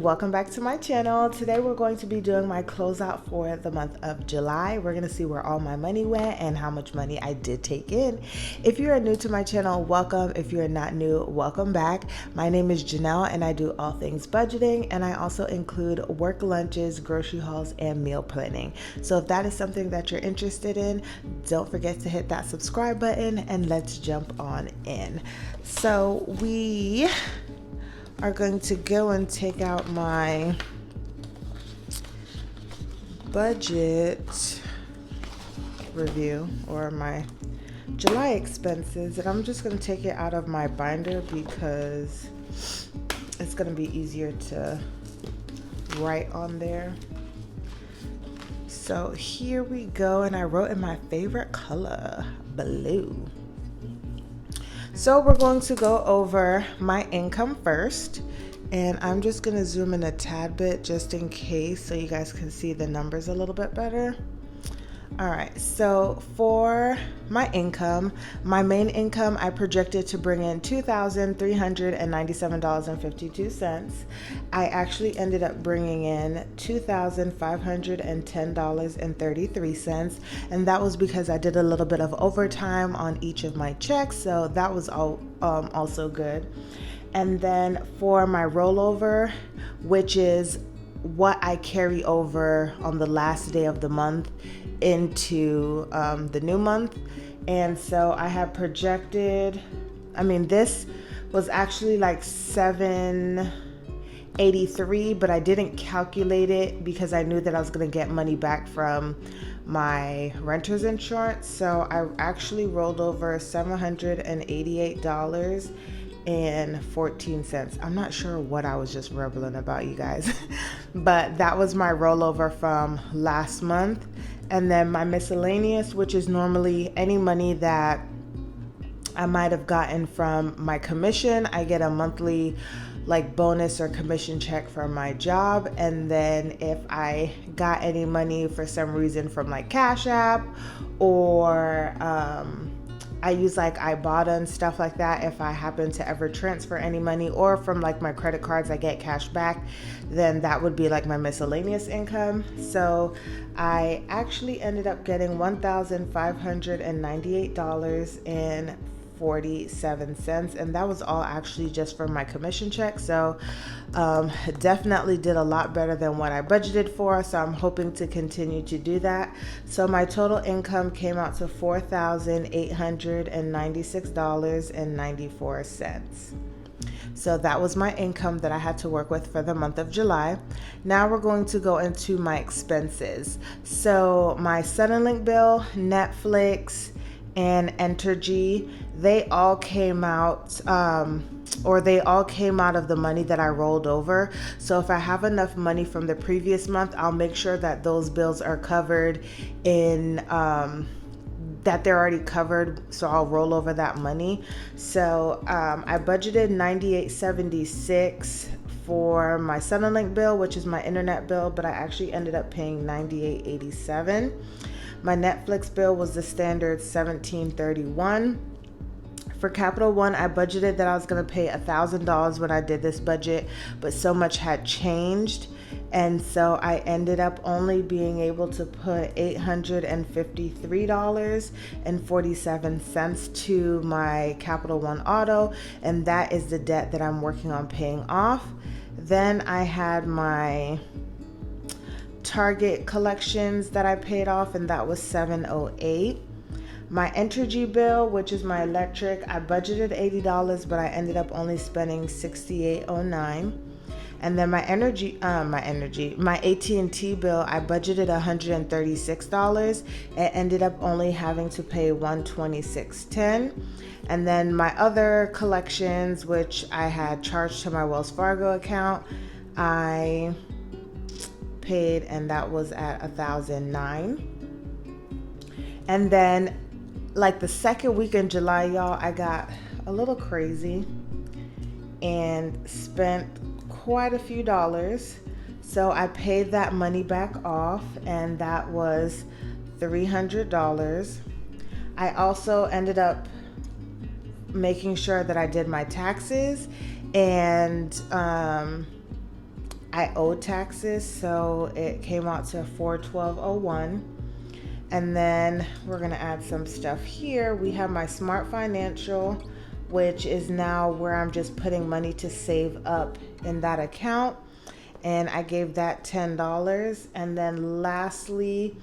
and welcome back to my channel. Today we're going to be doing my closeout for the month of July. We're going to see where all my money went and how much money I did take in. If you are new to my channel, welcome. If you are not new, welcome back. My name is Janelle and I do all things budgeting, and I also include work lunches, grocery hauls, and meal planning. So if that is something that you're interested in, don't forget to hit that subscribe button and let's jump on in. So we are going to go and take out my budget review or my July expenses, and I'm just going to take it out of my binder because it's going to be easier to write on there. So here we go, and I wrote in my favorite color, blue. So we're going to go over my income first, and I'm just going to zoom in a tad bit just in case so you guys can see the numbers a little bit better. All right, so for my income, my main income, I projected to bring in $2,397.52. I actually ended up bringing in $2,510.33, and that was because I did a little bit of overtime on each of my checks, so that was also good. And then for my rollover, which is what I carry over on the last day of the month into the new month. And so I have projected, this was actually like $783, but I didn't calculate it because I knew that I was going to get money back from my renter's insurance. So I actually rolled over $788.14. I'm not sure what I was just rambling about, you guys, but that was my rollover from last month. And then my miscellaneous, which is normally any money that I might have gotten from my commission. I get a monthly bonus or commission check from my job. And then if I got any money for some reason from Cash App, or I use Ibotta and stuff like that. If I happen to ever transfer any money, or from my credit cards, I get cash back, then that would be my miscellaneous income. So I actually ended up getting $1,598.47, and that was all actually just from my commission check. So definitely did a lot better than what I budgeted for, so I'm hoping to continue to do that. So my total income came out to $4,896.94. So that was my income that I had to work with for the month of July. Now we're going to go into my expenses. So my Suddenlink bill, Netflix, and Entergy, they all came out of the money that I rolled over. So if I have enough money from the previous month, I'll make sure that those bills are covered in that they're already covered, so I'll roll over that money. So I budgeted $98.76 for my Suddenlink bill, which is my internet bill, but I actually ended up paying $98.87. My Netflix bill was the standard $17.31. For Capital One, I budgeted that I was going to pay $1,000 when I did this budget, but so much had changed, and so I ended up only being able to put $853.47 to my Capital One Auto, and that is the debt that I'm working on paying off. Then I had my Target collections that I paid off, and that was $708. My Entergy bill, which is my electric, I budgeted $80, but I ended up only spending $68.09. And then my AT&T bill, I budgeted $136. It ended up only having to pay $126.10. And then my other collections, which I had charged to my Wells Fargo account, I paid, and that was at $1,009. And then the second week in July, y'all, I got a little crazy and spent quite a few dollars. So I paid that money back off, and that was $300. I also ended up making sure that I did my taxes, and I owed taxes, so it came out to $412.01. And then we're gonna add some stuff here. We have my Smart Financial, which is now where I'm just putting money to save up in that account. And I gave that $10. And then lastly,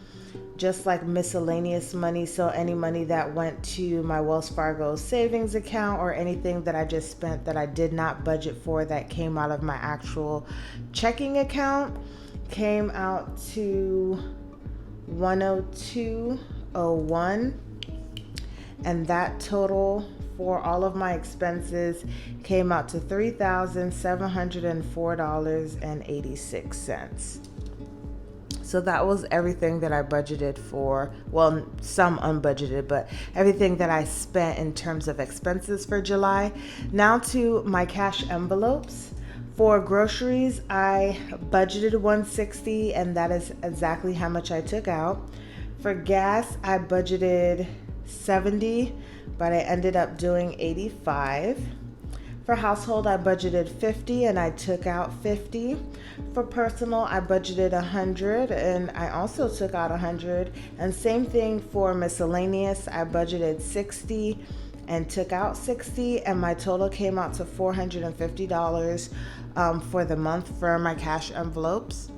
just like miscellaneous money, so any money that went to my Wells Fargo savings account or anything that I just spent that I did not budget for that came out of my actual checking account, came out to $102.01. And that total for all of my expenses came out to $3,704.86. So that was everything that I budgeted for. Well, some unbudgeted, but everything that I spent in terms of expenses for July. Now to my cash envelopes. For groceries, I budgeted $160, and that is exactly how much I took out. For gas, I budgeted $70, but I ended up doing $85. For household, I budgeted $50 and I took out $50. For personal, I budgeted $100 and I also took out $100. And same thing for miscellaneous, I budgeted $60 and took out $60, and my total came out to $450 for the month for my cash envelopes.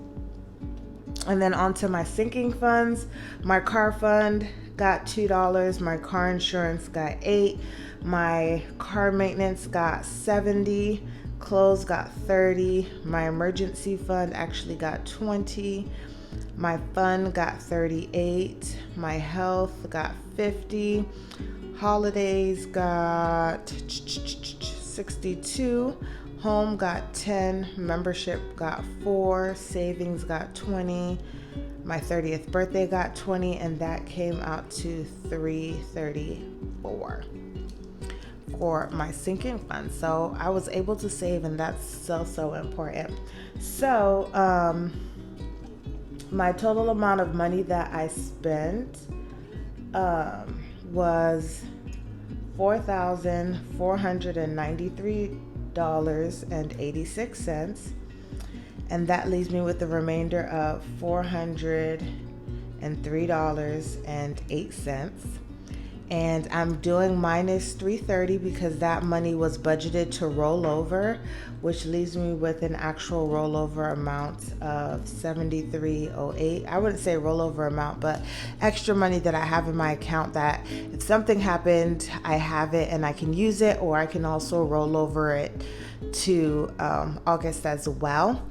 And then onto my sinking funds. My car fund got $2, my car insurance got $8, my car maintenance got $70, clothes got $30, my emergency fund actually got $20, my fund got $38, my health got $50, holidays got $62, home got $10, membership got $4, savings got $20, my 30th birthday got $20, and that came out to $334 for my sinking fund. So I was able to save, and that's so important. So my total amount of money that I spent was $4,493.86, and that leaves me with the remainder of $403.08. And I'm doing minus $330 because that money was budgeted to roll over, which leaves me with an actual rollover amount of $73.08. I wouldn't say rollover amount, but extra money that I have in my account that if something happened, I have it and I can use it, or I can also roll over it to August as well.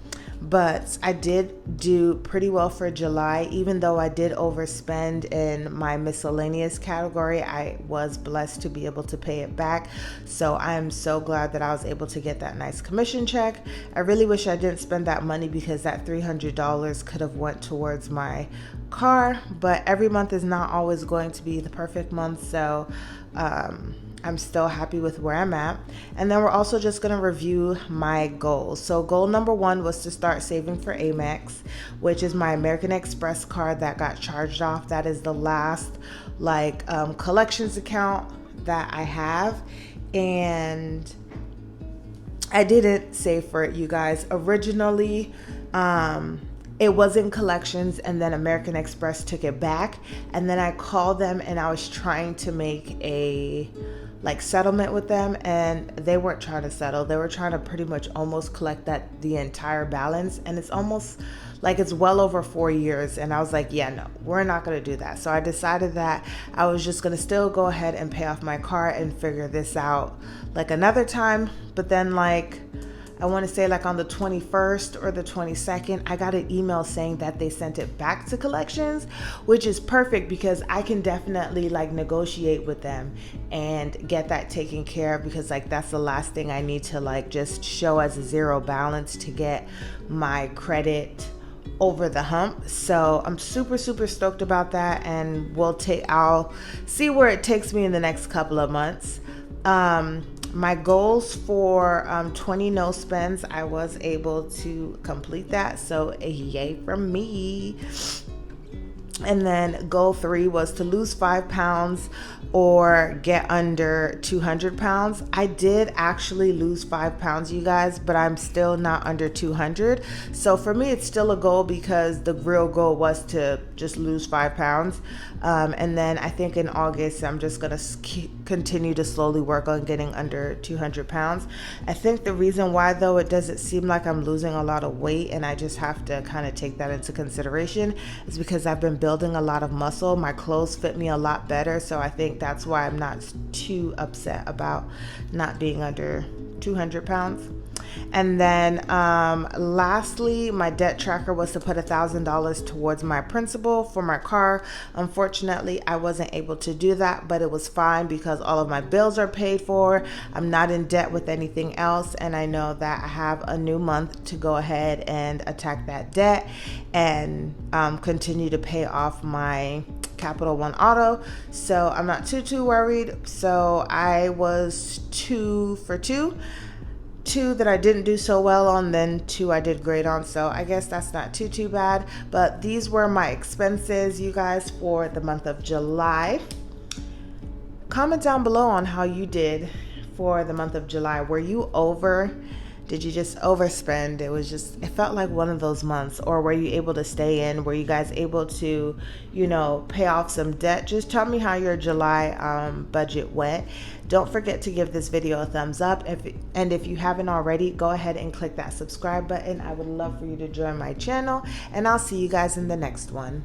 But I did do pretty well for July. Even though I did overspend in my miscellaneous category, I was blessed to be able to pay it back. So I'm so glad that I was able to get that nice commission check. I really wish I didn't spend that money because that $300 could have went towards my car. But every month is not always going to be the perfect month. So I'm still happy with where I'm at. And then we're also just going to review my goals. So goal number 1 was to start saving for Amex, which is my American Express card that got charged off. That is the last collections account that I have. And I didn't save for it, you guys. Originally, it was in collections, and then American Express took it back. And then I called them and I was trying to make a settlement with them, and they weren't trying to settle. They were trying to pretty much almost collect the entire balance, and it's almost like it's well over 4 years. And I was like, yeah, no, we're not going to do that. So I decided that I was just going to still go ahead and pay off my car and figure this out another time. But then I want to say on the 21st or the 22nd, I got an email saying that they sent it back to collections, which is perfect because I can definitely negotiate with them and get that taken care of, because that's the last thing I need to just show as a zero balance to get my credit over the hump. So I'm super stoked about that, and I'll see where it takes me in the next couple of months. My goals for 20 no spends, I was able to complete that, so yay from me. And then goal 3 was to lose 5 pounds or get under 200 pounds. I did actually lose 5 pounds, you guys, but I'm still not under 200. So for me, it's still a goal because the real goal was to just lose 5 pounds. And then I think in August, I'm just going to continue to slowly work on getting under 200 pounds. I think the reason why, though, it doesn't seem like I'm losing a lot of weight, and I just have to kind of take that into consideration, is because I've been building a lot of muscle. My clothes fit me a lot better. So I think that's why I'm not too upset about not being under 200 pounds. And then lastly, my debt tracker was to put $1,000 towards my principal for my car. Unfortunately, I wasn't able to do that, but it was fine because all of my bills are paid for. I'm not in debt with anything else, and I know that I have a new month to go ahead and attack that debt and continue to pay off my Capital One Auto. So I'm not too worried. So I was 2 for 2. 2 that I didn't do so well on, then 2 I did great on. So I guess that's not too bad. But these were my expenses, you guys, for the month of July. Comment down below on how you did for the month of July. Were you over? Did you just overspend? It felt like one of those months. Or were you able to stay in? Were you guys able to, pay off some debt? Just tell me how your July budget went. Don't forget to give this video a thumbs up. And if you haven't already, go ahead and click that subscribe button. I would love for you to join my channel. And I'll see you guys in the next one.